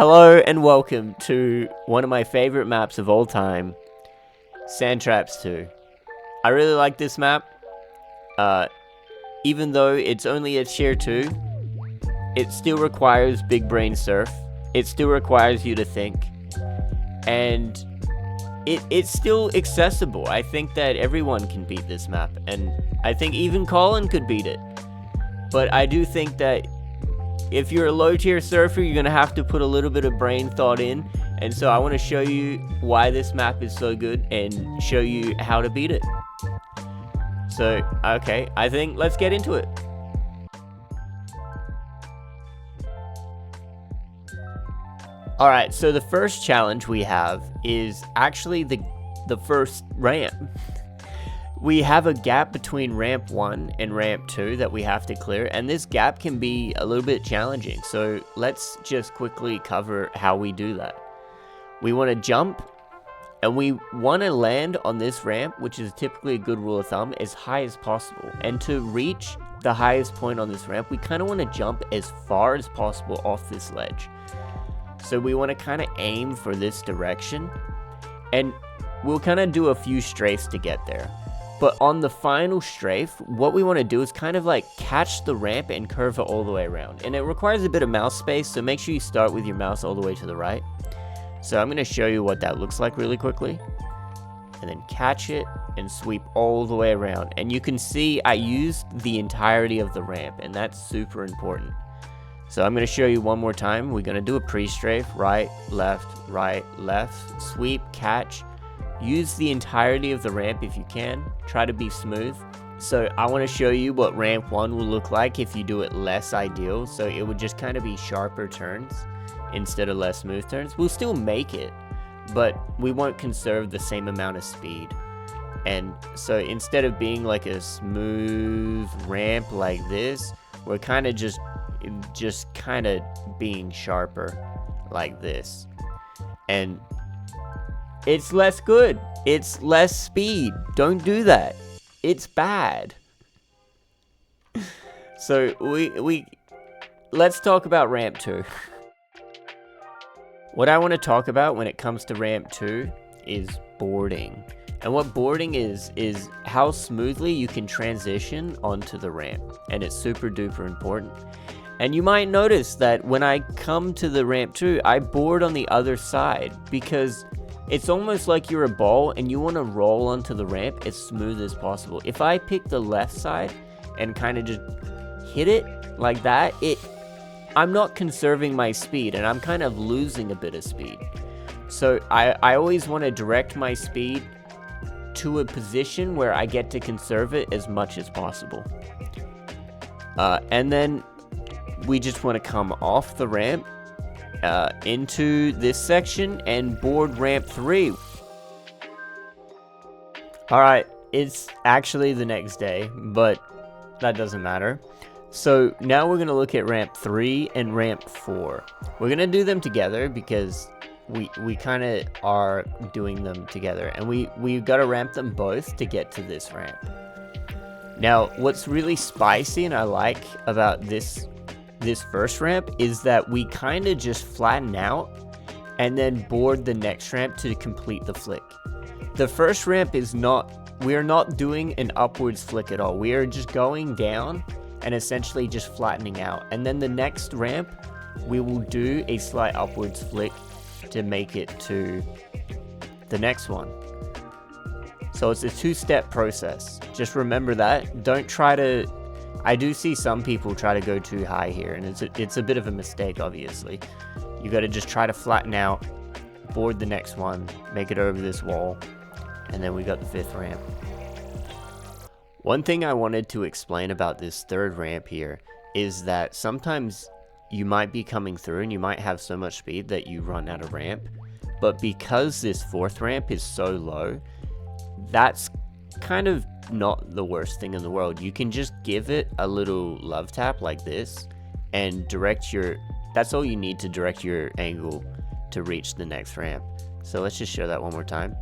Hello and welcome to one of my favorite maps of all time, Sand Traps 2. I really like this map. Even though it's only a tier 2, it still requires big brain surf. It still requires you to think. And it's still accessible. I think that everyone can beat this map. And I think even Colin could beat it. But I do think that if you're a low tier surfer, you're going to have to put a little bit of brain thought in. And so I want to show you why this map is so good and show you how to beat it. So, okay, I think let's get into it. Alright, so the first challenge we have is actually the first ramp. We have a gap between ramp 1 and ramp 2 that we have to clear, and this gap can be a little bit challenging. So let's just quickly cover how we do that. We want to jump, and we want to land on this ramp, which is typically a good rule of thumb, as high as possible. And to reach the highest point on this ramp, we kind of want to jump as far as possible off this ledge. So we want to kind of aim for this direction, and we'll kind of do a few strafes to get there. But on the final strafe, what we want to do is kind of like catch the ramp and curve it all the way around. And it requires a bit of mouse space, so make sure you start with your mouse all the way to the right. So I'm going to show you what that looks like really quickly. And then catch it and sweep all the way around. And you can see I used the entirety of the ramp, and that's super important. So I'm going to show you one more time. We're going to do a pre-strafe, right, left, sweep, catch. Use the entirety of the ramp if you can. Try to be smooth. So I want to show you what ramp 1 will look like if you do it less ideal. So it would just kind of be sharper turns instead of less smooth turns. We'll still make it, but we won't conserve the same amount of speed. And so instead of being like a smooth ramp like this, we're kind of just kind of being sharper like this. And it's less good. It's less speed. Don't do that. It's bad. So let's talk about ramp 2. What I want to talk about when it comes to ramp 2 is boarding. And what boarding is how smoothly you can transition onto the ramp. And it's super duper important. And you might notice that when I come to the ramp 2, I board on the other side because it's almost like you're a ball and you want to roll onto the ramp as smooth as possible. If I pick the left side and kind of just hit it like that, I'm not conserving my speed and I'm kind of losing a bit of speed. So I always want to direct my speed to a position where I get to conserve it as much as possible. And then we just want to come off the ramp into this section and board ramp 3. Alright, it's actually the next day, but that doesn't matter. So now we're going to look at ramp 3 and ramp 4. We're going to do them together because we kind of are doing them together, and we've got to ramp them both to get to this ramp. Now, what's really spicy and I like about this first ramp is that we kind of just flatten out and then board the next ramp to complete the flick. The first ramp we're not doing an upwards flick at all. We are just going down and essentially just flattening out. And then the next ramp, we will do a slight upwards flick to make it to the next one. So it's a two-step process. Just remember that. Don't try to... I do see some people try to go too high here, and it's a bit of a mistake, obviously. You got to just try to flatten out, board the next one, make it over this wall, and then we got the fifth ramp. One thing I wanted to explain about this third ramp here is that sometimes you might be coming through and you might have so much speed that you run out of ramp, but because this fourth ramp is so low, that's kind of not the worst thing in the world. You can just give it a little love tap like this and that's all you need to direct your angle to reach the next ramp. So let's just show that one more time.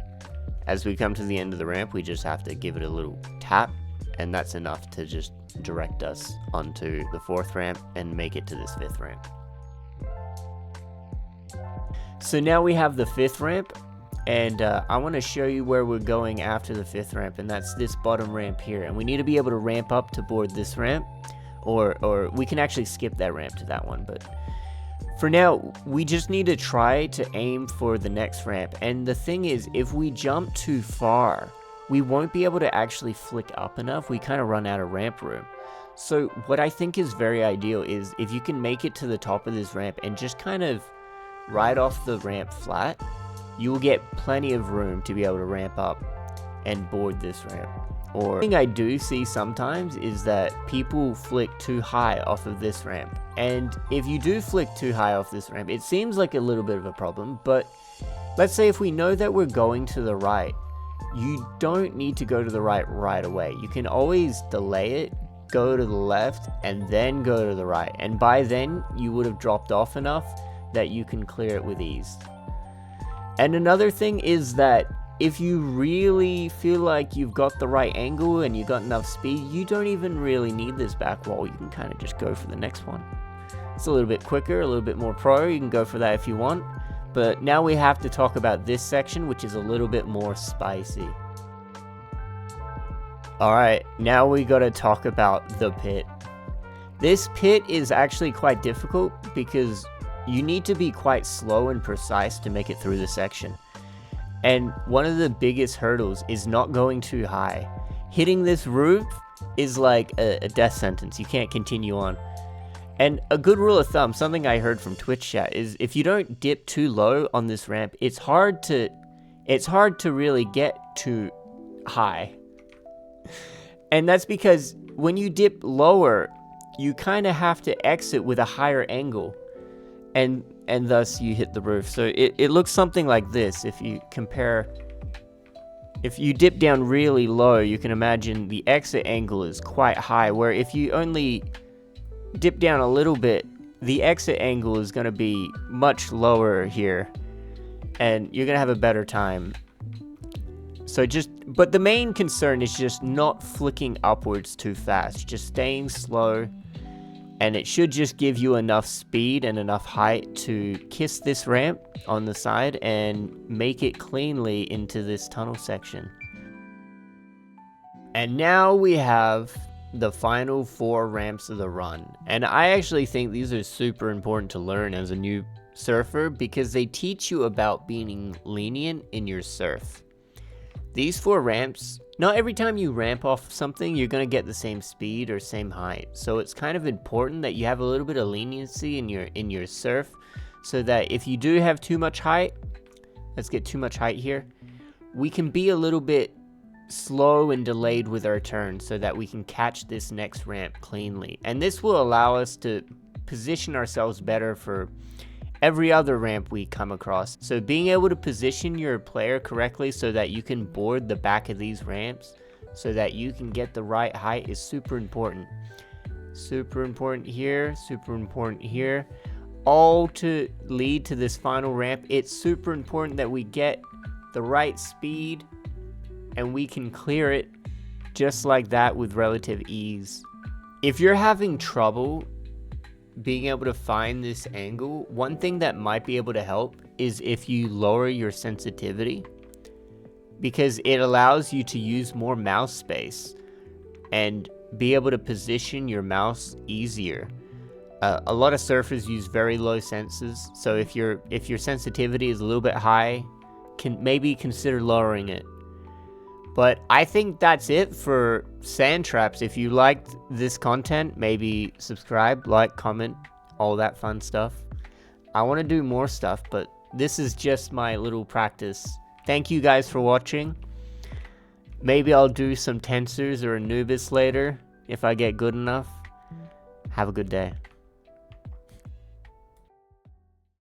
As we come to the end of the ramp, we just have to give it a little tap, and that's enough to just direct us onto the fourth ramp and make it to this fifth ramp. So now we have the 5th ramp, and I want to show you where we're going after the 5th ramp, and that's this bottom ramp here. And we need to be able to ramp up to board this ramp, or we can actually skip that ramp to that one, but for now, we just need to try to aim for the next ramp. And the thing is, if we jump too far, we won't be able to actually flick up enough. We kind of run out of ramp room. So what I think is very ideal is if you can make it to the top of this ramp and just kind of ride off the ramp flat, you will get plenty of room to be able to ramp up and board this ramp. Or the thing I do see sometimes is that people flick too high off of this ramp. And if you do flick too high off this ramp, it seems like a little bit of a problem, but let's say if we know that we're going to the right, you don't need to go to the right away. You can always delay it, go to the left, and then go to the right. And by then, you would have dropped off enough that you can clear it with ease. And another thing is that if you really feel like you've got the right angle and you've got enough speed, you don't even really need this back wall. You can kind of just go for the next one. It's a little bit quicker, a little bit more pro. You can go for that if you want. But now we have to talk about this section, which is a little bit more spicy. Alright, now we gotta talk about the pit. This pit is actually quite difficult because you need to be quite slow and precise to make it through the section. And one of the biggest hurdles is not going too high. Hitting this roof is like a death sentence. You can't continue on. And a good rule of thumb, something I heard from Twitch chat, is if you don't dip too low on this ramp, it's hard to really get too high. And that's because when you dip lower, you kind of have to exit with a higher angle. And thus you hit the roof. So it looks something like this. If you compare, if you dip down really low, you can imagine the exit angle is quite high, where if you only dip down a little bit, the exit angle is going to be much lower here, and you're going to have a better time. So but the main concern is just not flicking upwards too fast, just staying slow. And it should just give you enough speed and enough height to kiss this ramp on the side and make it cleanly into this tunnel section. And now we have the final 4 ramps of the run. And I actually think these are super important to learn as a new surfer because they teach you about being lenient in your surf. These 4 ramps, not every time you ramp off something, you're going to get the same speed or same height. So it's kind of important that you have a little bit of leniency in your surf, so that if you do have too much height, let's get too much height here, we can be a little bit slow and delayed with our turn so that we can catch this next ramp cleanly. And this will allow us to position ourselves better for every other ramp we come across. So being able to position your player correctly so that you can board the back of these ramps so that you can get the right height is super important. Super important here, super important here. All to lead to this final ramp. It's super important that we get the right speed and we can clear it just like that with relative ease. If you're having trouble being able to find this angle, one thing that might be able to help is if you lower your sensitivity, because it allows you to use more mouse space and be able to position your mouse easier. A lot of surfers use very low senses, so if your sensitivity is a little bit high, maybe consider lowering it. But I think that's it for sand traps. If you liked this content, maybe subscribe, like, comment, all that fun stuff. I want to do more stuff, but this is just my little practice. Thank you guys for watching. Maybe I'll do some Tensors or Anubis later if I get good enough. Have a good day.